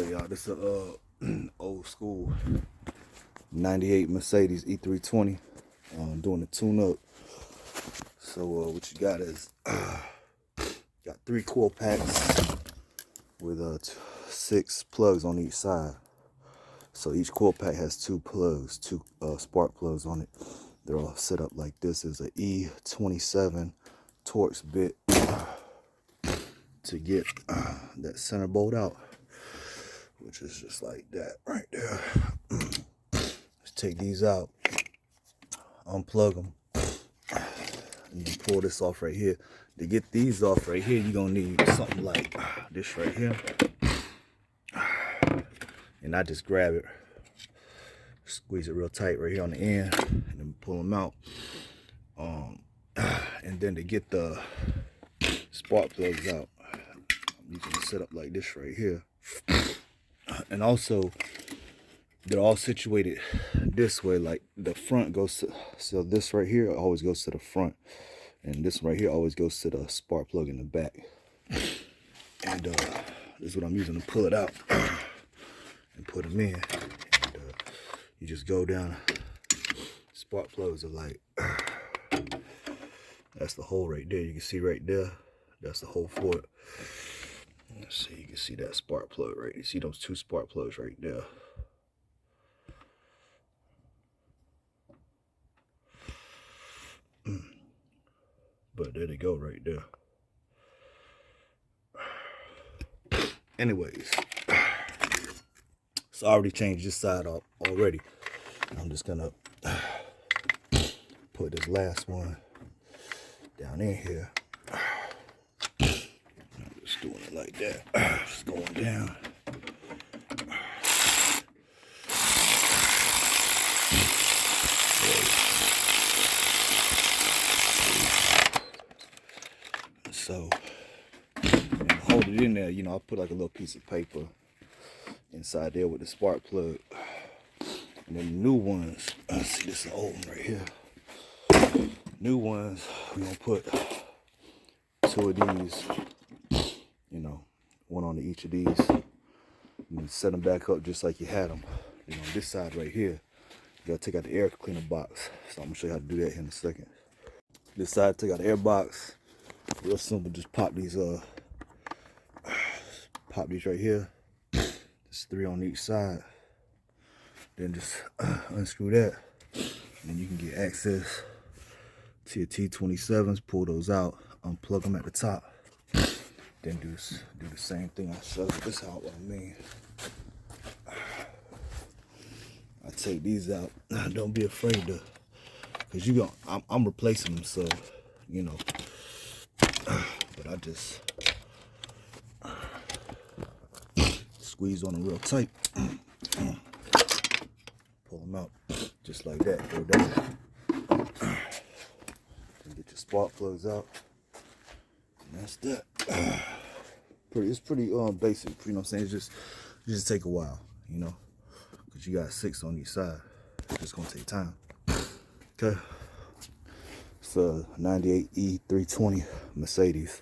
show y'all. This is a old school 98 Mercedes E320. Doing the tune-up. So what you got is got 3 coil packs with 6 plugs on each side. So each coil pack has 2 plugs, 2 spark plugs on it. They're all set up like this. Is an E27 Torx bit to get that center bolt out, which is just like that right there. Let's take these out, unplug them, and you pull this off right here. To get these off right here, you're gonna need something like this right here, and I just grab it, squeeze it real tight right here on the end, and then pull them out. And then to get the spark plugs out, you can set up like this right here. And also, they're all situated this way. Like the front goes to, so this right here always goes to the front, and this right here always goes to the spark plug in the back. And this is what I'm using to pull it out and put them in. And you just go down. Spark plugs are like, that's the hole right there. You can see right there. That's the hole for it. Let's see, you can see that spark plug right. You see those 2 spark plugs right there. But there they go right there. Anyways, so I already changed this side up already. I'm just gonna put this last one down in here. I'm just doing it like that. Just going down. So, and hold it in there, you know, I put like a little piece of paper inside there with the spark plug. And then the new ones, see this is an old one right here. New ones, we're gonna put 2 of these, you know, one on each of these. And set them back up just like you had them. You know, this side right here, you gotta take out the air cleaner box. So I'm gonna show you how to do that here in a second. This side, take out the air box. Real simple, just pop these right here. There's 3 on each side. Then just unscrew that, and then you can get access to your T27s. Pull those out, unplug them at the top. Then do the same thing. I showed you this out. What I mean, I take these out. Don't be afraid to, cause I'm replacing them, so you know. But I just squeeze on them real tight. Pull them out just like that. Go down. Then get your spark plugs out. And that's that. It's pretty basic. You know what I'm saying? It just take a while, you know, because you got 6 on each side. It's just gonna take time. Okay. It's a 98 E320 Mercedes.